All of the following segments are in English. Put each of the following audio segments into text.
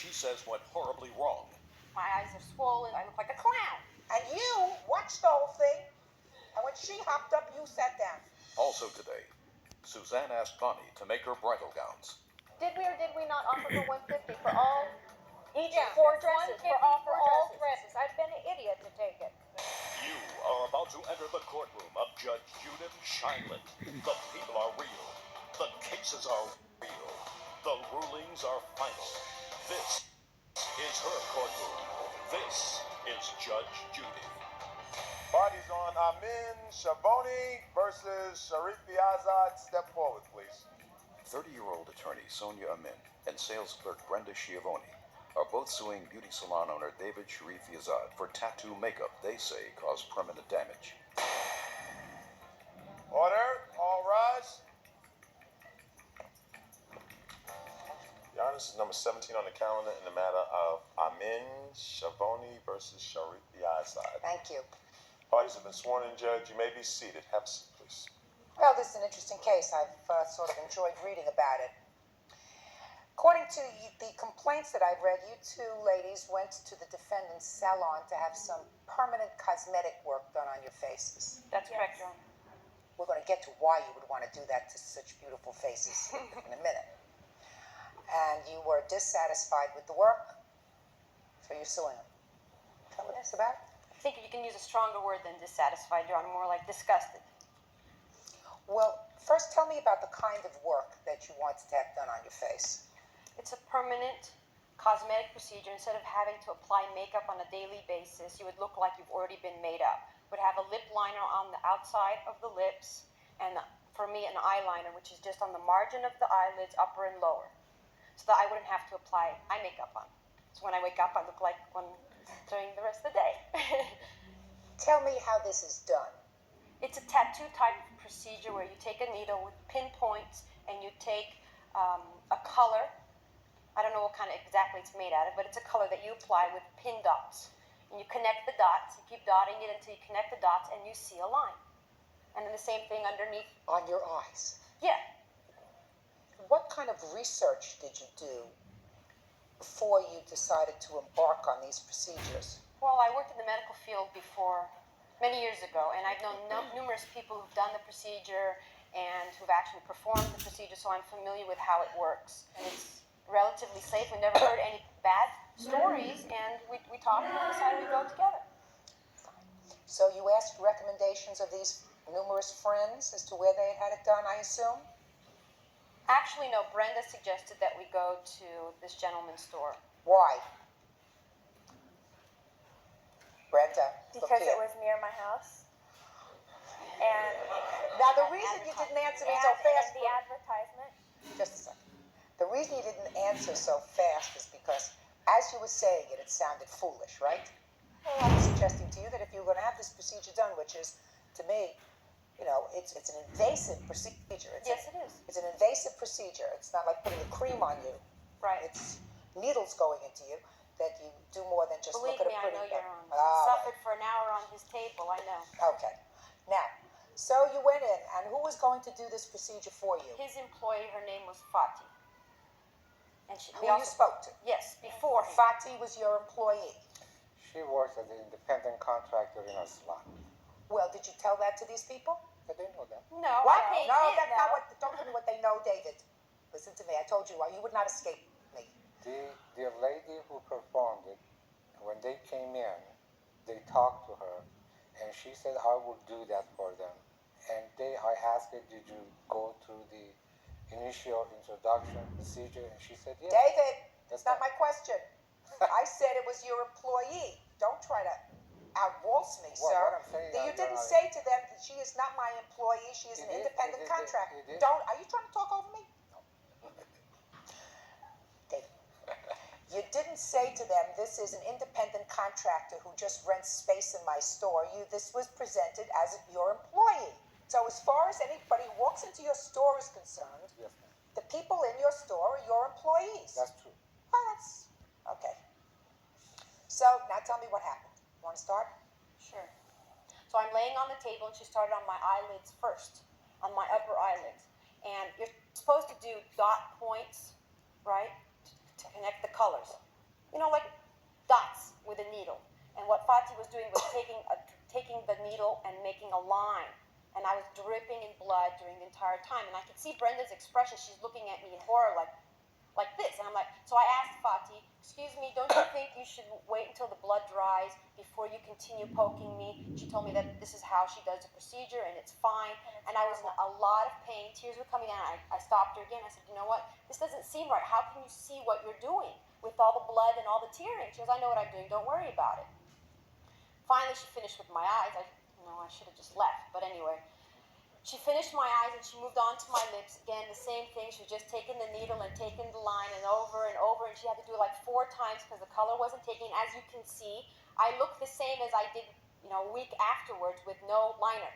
she says went horribly wrong. My eyes are swollen. I look like a clown. And you watched the whole thing, and when she hopped up, you sat down. Also today, Suzanne asked Bonnie to make her bridal gowns. Did we or did we not offer her $150 for all? Each Yeah, 4 dresses. $150 For all dresses. I've been an idiot to take it. You are about to enter the courtroom of Judge Judy Shineland. The people are real. The cases are real. The rulings are final. This is her courtroom. This is Judge Judy. Parties on Amin Shaboni versus Sharifi Azad. Step forward, please. 30-year-old attorney Sonia Amin and sales clerk Brenda Schiavone are both suing beauty salon owner David Sharifi Azad for tattoo makeup they say caused permanent damage. Order. All rise. Your Honor, this is number 17 on the calendar in the matter of Amin Shaboni versus Sharifi Azad. Thank you. Parties have been sworn in, Judge. You may be seated. Have a seat, please. Well, this is an interesting case. I've sort of enjoyed reading about it. According to the complaints that I've read, you two ladies went to the defendant's salon to have some permanent cosmetic work done on your faces. That's correct, Your Honor. We're going to get to why you would want to do that to such beautiful faces in a minute. And you were dissatisfied with the work, so you're suing them. Tell me this about it. I think you can use a stronger word than dissatisfied, Your Honor, more like disgusted. Well, first tell me about the kind of work that you wanted to have done on your face. It's a permanent cosmetic procedure. Instead of having to apply makeup on a daily basis, you would look like you've already been made up. Would have a lip liner on the outside of the lips, and for me, an eyeliner, which is just on the margin of the eyelids, upper and lower, so that I wouldn't have to apply eye makeup on. So when I wake up, I look like one during the rest of the day. Tell me how this is done. It's a tattoo type procedure where you take a needle with pinpoints and you take a color. I don't know what kind of exactly it's made out of, but it's a color that you apply with pin dots. And you connect the dots, you keep dotting it until you connect the dots and you see a line. And then the same thing underneath. On your eyes. Yeah. What kind of research did you do before you decided to embark on these procedures? Well, I worked in the medical field before, many years ago, and I've known numerous people who've done the procedure and who've actually performed the procedure, so I'm familiar with how it works. And it's relatively safe. We never heard any bad stories, and we talked and we decided we'd go together. So you asked recommendations of these numerous friends as to where they had it done, I assume? Actually, no, Brenda suggested that we go to this gentleman's store. Why? Brenda, Because it was near my house. And now the reason you didn't answer me so fast. the advertisement. Just a second. The reason you didn't answer so fast is because, as you were saying it, it sounded foolish, right? Well, I'm suggesting to you that if you're going to have this procedure done, which is, to me, you know, it's an invasive procedure. Yes, it is. It's an invasive procedure. It's not like putting a cream on you. Right. It's needles going into you that you do more than just Believe look at me, a I pretty know thing. you're on. All Suffered for an hour on his table, I know. right. Okay. Now, so you went in, and who was going to do this procedure for you? His employee, her name was Fati. And she, Who you spoke to? Yes, before him. Fati was your employee. She works as an independent contractor in a salon. Well, did you tell that to these people? But they know that. No, What? they No, did that's not know. what. Don't tell me what they know, David. Listen to me. I told you you would not escape me. The lady who performed it, when they came in, they talked to her, and she said, I will do that for them. And I asked her, did you go through the initial introduction procedure? And she said, yes. David, that's not That's my question. I said it was your employee. Don't try to outwaltz me, Well, sir. what I'm saying You is, didn't Your say to them that she is not my employee. She is an It is, independent it is, contractor. it is. Don't. Are you trying to talk over me? David, you didn't say to them, this is an independent contractor who just rents space in my store. This was presented as your employee. So as far as anybody who walks into your store is concerned, Yes, ma'am. the people in your store are your employees. That's true. Oh, that's okay. So now tell me what happened. You want to start? Sure. So I'm laying on the table, and she started on my eyelids first, on my upper eyelids. And you're supposed to do dot points, right, to connect the colors. like dots with a needle. And what Fatih was doing was taking the needle and making a line. And I was dripping in blood during the entire time. And I could see Brenda's expression. She's looking at me in horror like this. And I'm like, so I asked Fatih, excuse me, don't you think you should wait until the blood dries before you continue poking me? She told me that this is how she does the procedure and it's fine. And I was in a lot of pain. Tears were coming down. I stopped her again. I said, you know what? This doesn't seem right. How can you see what you're doing with all the blood and all the tearing? She goes, I know what I'm doing. Don't worry about it. Finally, she finished with my eyes. I should have just left. But anyway, she finished my eyes and she moved on to my lips. Again, the same thing. She was just taking the needle and taking the line and over. And she had to do it like 4 times because the color wasn't taking. As you can see, I look the same as I did, a week afterwards with no liner.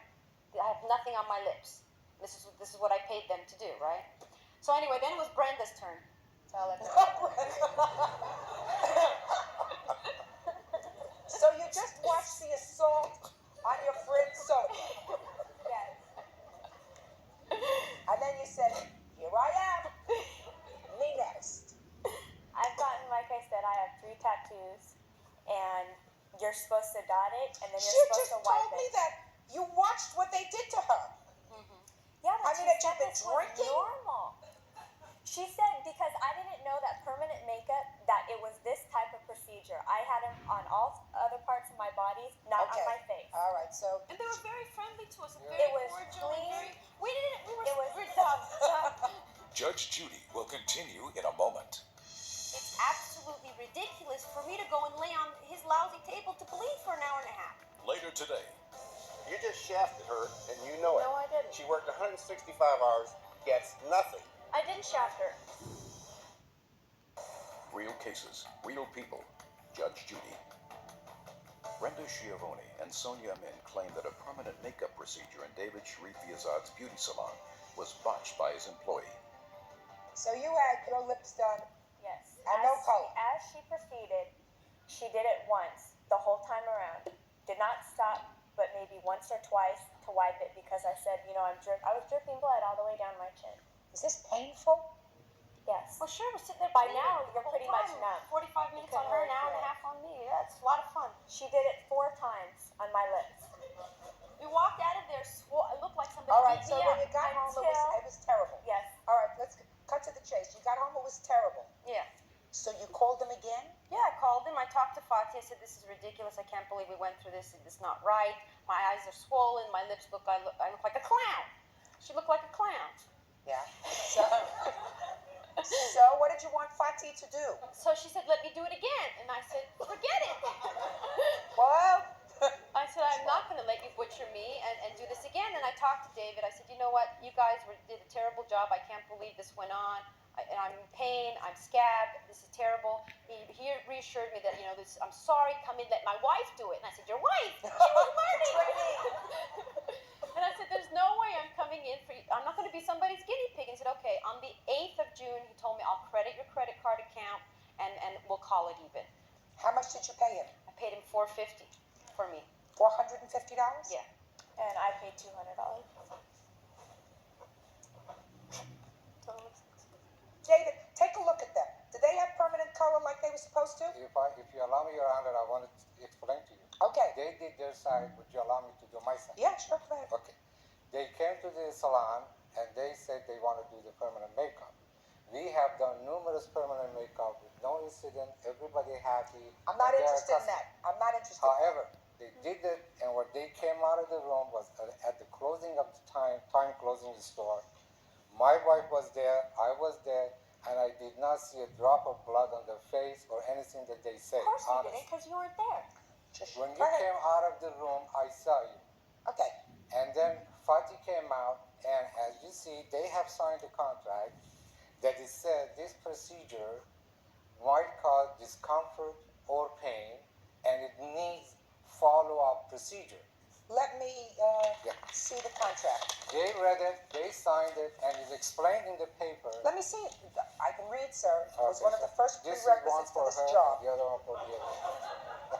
I have nothing on my lips. This is what I paid them to do, right? So anyway, then it was Brenda's turn. So I'll let her So you just watched the assault on your friend Sonia. Yes. And then you said, here I am. Me next. I've gotten, like I said, I have 3 tattoos, and you're supposed to dot it, and then She you're just supposed to wipe told me it. that you watched what they did to her. Yeah, but I mean, she had you said been this was drinking? normal. She said, because I didn't know that permanent makeup, that it was this type of procedure. I had them on all other parts of my body, not on my face. All right, so And they were very friendly to us, and It very was cordial, clean. and we It was were tough. Judge Judy will continue in a moment. It's absolutely ridiculous for me to go and lay on his lousy table to bleed for an hour and a half. Later today, You just shafted her, and you know it. No, I didn't. She worked 165 hours, gets nothing. I didn't shaft her. real cases, real people. Judge Judy. Brenda Schiavone and Sonia Amin claim that a permanent makeup procedure in David Sharif Yazad's beauty salon was botched by his employee. so you had your lips done. Yes. And no color. As she proceeded, she did it once, the whole time around. Did not stop, but maybe once or twice to wipe it because I said, I was dripping blood all the way down my chin. Is this painful? Yes. Well, sure, we're sitting there By bleeding now, the you're whole pretty much time. numb. 45 minutes You on couldn't her, an really hour and a feel it. half on me. Yeah, it's a lot of fun. She did it 4 times on my lips. We walked out of there, it looked like somebody All right, beat so me when up. you got home, Until- it was terrible. Yes. All right, let's cut to the chase. You got home, it was terrible. Yeah. So you called him again? Yeah, I called him. I talked to Fatih. I said, this is ridiculous. I can't believe we went through this. It's not right. My eyes are swollen. My lips I look like a clown. She looked like a clown. Yeah. So what did you want Fatih to do? So she said, let me do it again. And I said, forget it. Well, I said, I'm not going to let you butcher me and do this again. And I talked to David. I said, you know what? You guys did a terrible job. I can't believe this went on. And I'm in pain. I'm scabbed. This is terrible. He reassured me that, I'm sorry. Come in. Let my wife do it. And I said, your wife? She was learning. And I said, there's no way I'm coming in for you. I'm not going to be somebody's guinea pig. And he said, okay. On the 8th of June, he told me, I'll credit your credit card account and we'll call it even. how much did you pay him? I paid him $450 for me. $450? Yeah. And I paid $200. David, take a look at them. Did they have permanent color like they were supposed to? If you allow me, Your Honor, I wanted to explain to you. Okay. They did their side. Would you allow me to do my side? Yeah, sure, go ahead. Okay. They came to the salon and they said they want to do the permanent makeup. We have done numerous permanent makeup with no incident, everybody happy. I'm not and they are interested in customers. that. I'm not interested. However, they did it, and when they came out of the room was at the closing of the time closing the store. My wife was there, I was there, and I did not see a drop of blood on their face or anything that they said. Of course you honest. didn't, because you weren't there. Just When go you ahead. came out of the room, I saw you. Okay. And then Fatih came out, and as you see, they have signed a contract that it said this procedure might cause discomfort or pain, and it needs follow-up procedure. Let me Yeah. see the contract. They read it, they signed it, and it's explained in the paper. Let me see it. I can read, sir. It was Okay, one of the first this is one prerequisites for this her, job. and the other one for the other.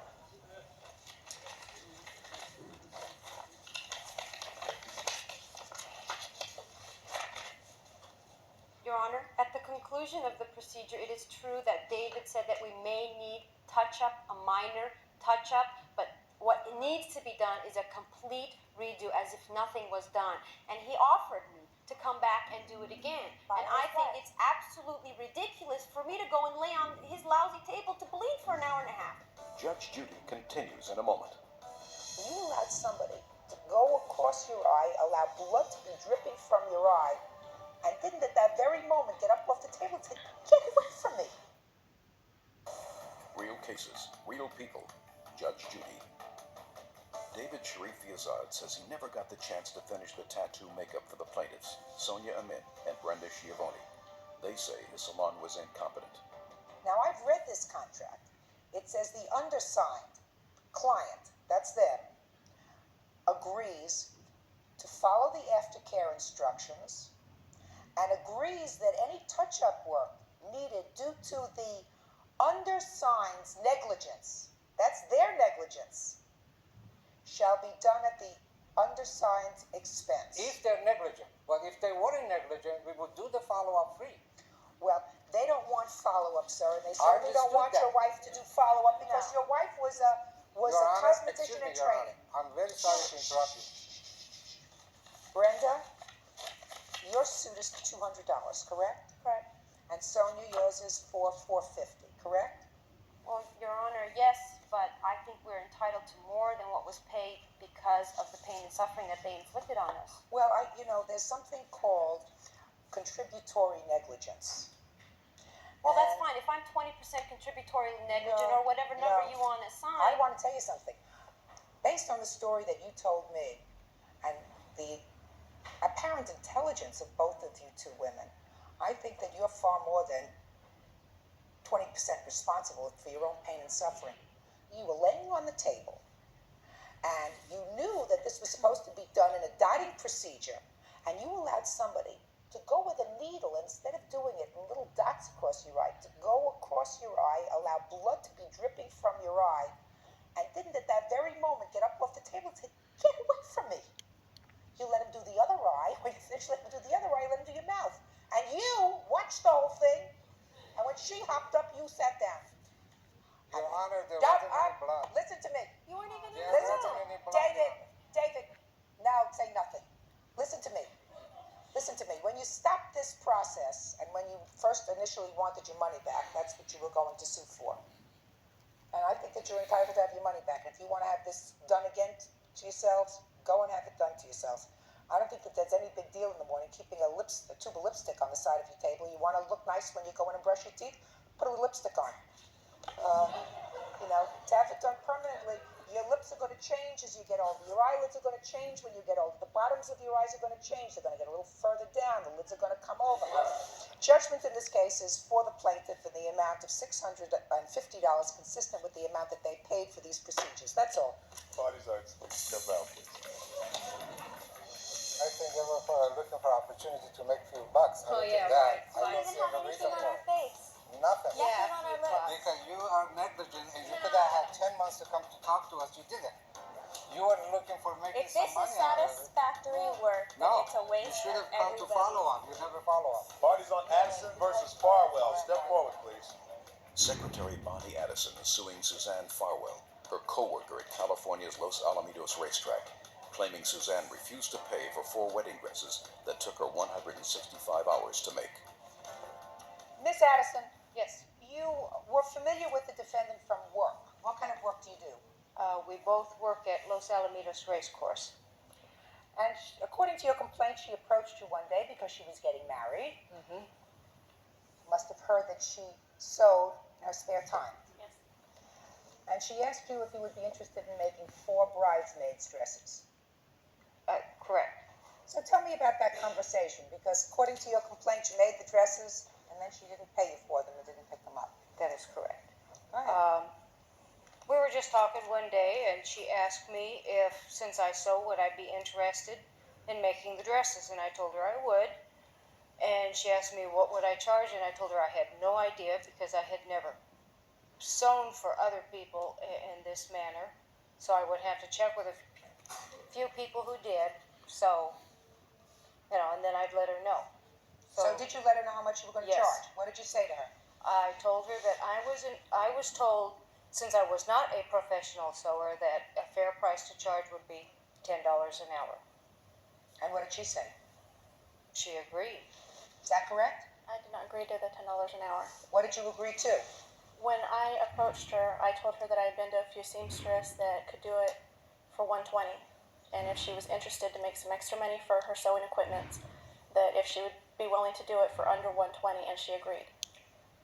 Your Honor, at the conclusion conclusion of the procedure, it is true that David said that we may need touch-up, a minor touch-up, but what needs to be done is a complete redo, as if nothing was done. And he offered me to come back and do it again. And I think it's absolutely ridiculous for me to go and lay on his lousy table to bleed for an hour and a half. Judge Judy continues in a moment. You allowed somebody to go across your eye, allow blood to be dripping from your eye, and didn't at that very moment get up off the table and say, "Get away from me." Real cases, real people. Judge Judy. David Sharif Azad says he never got the chance to finish the tattoo makeup for the plaintiffs, Sonia Amin and Brenda Schiavone. They say his salon was incompetent. Now, I've read this contract. It says the undersigned client, that's them, agrees to follow the aftercare instructions and agrees that any touch-up work needed due to the undersigned's negligence, that's their negligence, shall be done at the undersigned's expense. If they're negligent, but if they weren't negligent, we would do the follow-up free. Well, they don't want follow-up, sir, and they certainly don't want your wife to do follow-up because your wife was a Your Honor, cosmetician in Your Honor, training. I'm very sorry to interrupt you. Brenda, your suit is $200, correct? Correct. And Sonia, yours is for $450, correct? Well, Your Honor, yes, but I think we're entitled to more than what was paid because of the pain and suffering that they inflicted on us. Well, there's something called contributory negligence. Well, that's And- fine. If I'm 20% contributory negligent No, or whatever number no. you want to assign. I want to tell you something. Based on the story that you told me and the apparent intelligence of both of you two women, I think that you're far more than 20% responsible for your own pain and suffering. You were laying on the table and you knew that this was supposed to be done in a dotting procedure, and you allowed somebody to go with a needle instead of doing it in little dots across your eye, to go across your eye, allow blood to be dripping from your eye, and didn't at that very moment get up off the table and say, "Get away from me." You let him do the other eye. When you finish letting him do the other eye, you let him do your mouth. And you watched the whole thing, and when she hopped up, you sat down. Your Honor, there Doc, wasn't any blood. Listen to me. You weren't even There in the Listen room. to wasn't any blood. David, now say nothing. Listen to me. Listen to me. When you stopped this process and when you first initially wanted your money back, that's what you were going to sue for. And I think that you're entitled to have your money back. And if you want to have this done again to yourselves, go and have it done to yourselves. I don't think that there's any big deal in the morning keeping a tube of lipstick on the side of your table. You want to look nice when you go in and brush your teeth? Put a lipstick on. To have it done permanently, your lips are going to change as you get older. Your eyelids are going to change when you get older. The bottoms of your eyes are going to change. They're going to get a little further down. The lids are going to come over. Judgment in this case is for the plaintiff in the amount of $650, consistent with the amount that they paid for these procedures. That's all. Parties are step out, please. I think they were looking for opportunity to make few bucks. Oh, Other yeah, than that, right. I We don't didn't see have any reason anything on for our it. face. Nothing. Nothing on our lips. Because you are negligent and you could have had 10 months to come to talk to us. You didn't. You were looking for making If some this is money out of it. satisfactory work, then No, it's a you waste should of have come to everybody. follow up. You never follow up. Parties on Addison versus Farwell. Step forward, please. Secretary Bonnie Addison is suing Suzanne Farwell, her co-worker at California's Los Alamitos racetrack, claiming Suzanne refused to pay for 4 wedding dresses that took her 165 hours to make. Miss Addison, Yes. you were familiar with the defendant from work. What kind of work do you do? We both work at Los Alamitos Race Course. And according to your complaint, she approached you one day because she was getting married. Mm-hmm. Must have heard that she sewed in her spare time. Yes. And she asked you if you would be interested in making 4 bridesmaids' dresses. Correct. So tell me about that conversation, because according to your complaint, you made the dresses and then she didn't pay you for them and didn't pick them up. That is correct. Go ahead. We were just talking one day, and she asked me if, since I sew, would I be interested in making the dresses, and I told her I would. And she asked me what would I charge, and I told her I had no idea because I had never sewn for other people in this manner. So I would have to check with a few people who did. So, and then I'd let her know. So did you let her know how much you were going to Yes. charge? What did you say to her? I told her that I was told, since I was not a professional sewer, that a fair price to charge would be $10 an hour. And what did she say? She agreed. Is that correct? I did not agree to the $10 an hour. What did you agree to? When I approached her, I told her that I had been to a few seamstress that could do it for $120, and if she was interested to make some extra money for her sewing equipment, that if she would be willing to do it for under $120, and she agreed.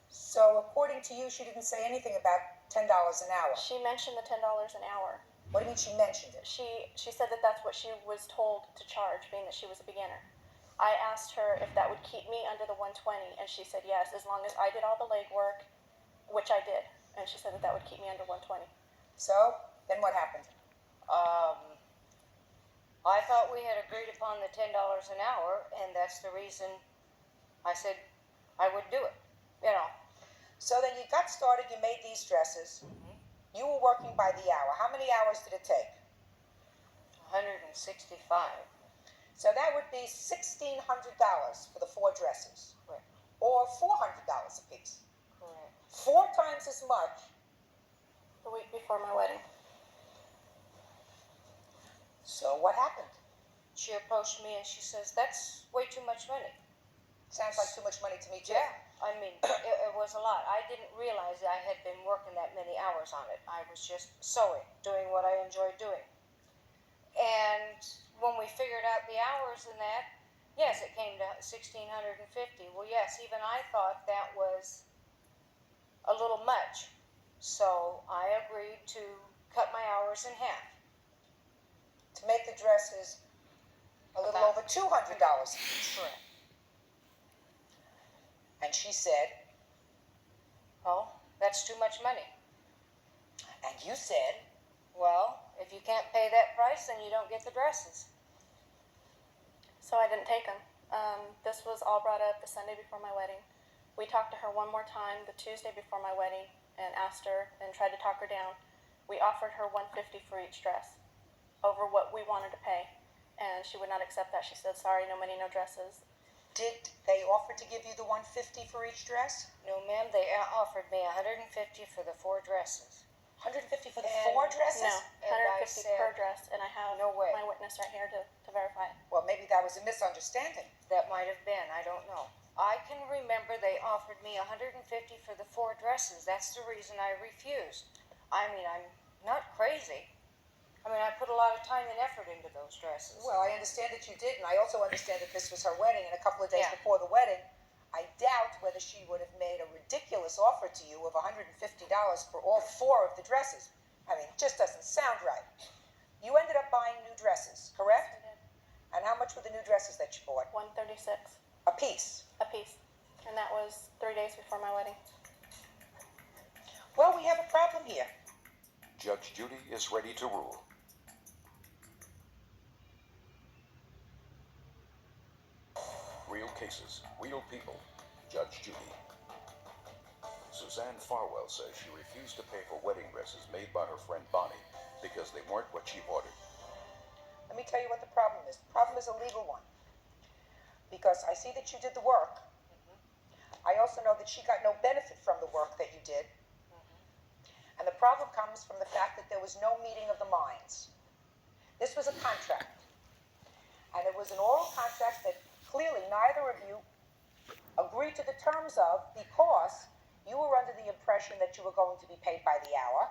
So according to you, she didn't say anything about $10 an hour. She mentioned the $10 an hour. What do you mean she mentioned it? She said that that's what she was told to charge, being that she was a beginner. I asked her if that would keep me under the $120, and she said yes, as long as I did all the legwork, which I did, and she said that that would keep me under $120. So, then what happened? I thought we had agreed upon the $10 an hour, and that's the reason I said I would do it. You know. So then you got started, you made these dresses. You were working by the hour. How many hours did it take? 165. So that would be $1,600 for the 4 dresses. Correct. Or $400 a piece. Correct. 4 times as much. The week before my wedding. So what happened? She approached me and she says, "That's way too much money." Sounds like too much money to me too. Yeah, I mean, it was a lot. I didn't realize I had been working that many hours on it. I was just sewing, doing what I enjoyed doing. And when we figured out the hours and that, yes, it came to $1,650. Well, yes, even I thought that was a little much. So I agreed to cut my hours in half. To make the dresses a little over $200 each. Correct. And she said, Oh, that's too much money. and you said, Well, if you can't pay that price, then you don't get the dresses. So I didn't take them. This was all brought up the Sunday before my wedding. We talked to her one more time the Tuesday before my wedding and asked her and tried to talk her down. We offered her $150 for each dress over what we wanted to pay, and she would not accept that. She said, "Sorry, no money, no dresses." did they offer to give you the $150 for each dress? No, ma'am, they offered me $150 for the 4 dresses. $150 for the And 4 dresses? No, And I 150 said, per dress, and I have "No way." my witness right here to verify it. Well, maybe that was a misunderstanding. That might have been, I don't know. I can remember they offered me $150 for the 4 dresses. That's the reason I refused. I mean, I'm not crazy. I mean, I put a lot of time and effort into those dresses. Well, I understand that you did, and I also understand that this was her wedding, and a couple of days Yeah. before the wedding, I doubt whether she would have made a ridiculous offer to you of $150 for all 4 of the dresses. I mean, it just doesn't sound right. You ended up buying new dresses, correct? I did. And how much were the new dresses that you bought? $136 A piece. a piece, and that was 3 days before my wedding. Well, we have a problem here. Judge Judy is ready to rule. Real cases, real people. Judge Judy. Suzanne Farwell says she refused to pay for wedding dresses made by her friend Bonnie because they weren't what she ordered. Let me tell you what the problem is. The problem is a legal one. Because I see that you did the work. I also know that she got no benefit from the work that you did. And the problem comes from the fact that there was no meeting of the minds. This was a contract. And it was an oral contract that clearly neither of you agreed to the terms of because you were under the impression that you were going to be paid by the hour.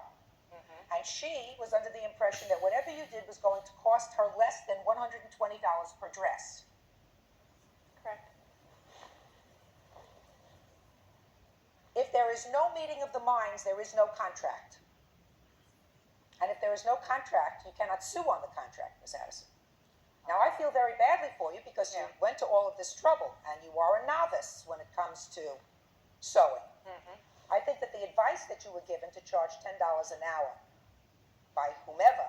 And she was under the impression that whatever you did was going to cost her less than $120 per dress. Correct. If there is no meeting of the minds, there is no contract. And if there is no contract, you cannot sue on the contract, Ms. Addison. Now, I feel very badly for you because you went to all of this trouble and you are a novice when it comes to sewing. I think that the advice that you were given to charge $10 an hour by whomever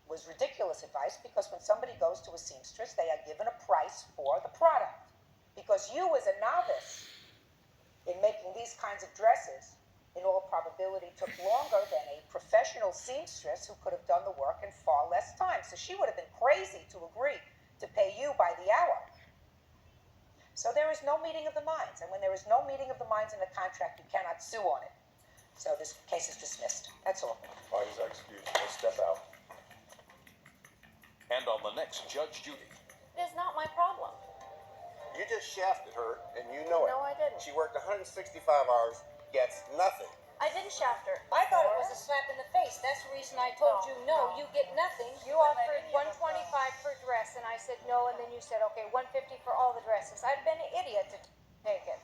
was ridiculous advice because when somebody goes to a seamstress, they are given a price for the product. Because you, as a novice in making these kinds of dresses, in all probability took longer than a professional seamstress who could have done the work in far less time. So she would have been crazy to agree to pay you by the hour. So there is no meeting of the minds. And when there is no meeting of the minds in the contract, you cannot sue on it. So this case is dismissed. That's all. Parties are excused. Let's step out. And on the next Judge Judy. It is not my problem. You just shafted her, and you know it. No, I didn't. She worked 165 hours, gets nothing. I didn't shaft her. I thought it was a slap in the face. That's the reason I told you no, you get nothing. You offered 125 per dress, and I said no, and then you said, okay, 150 for all the dresses. I'd been an idiot to take it.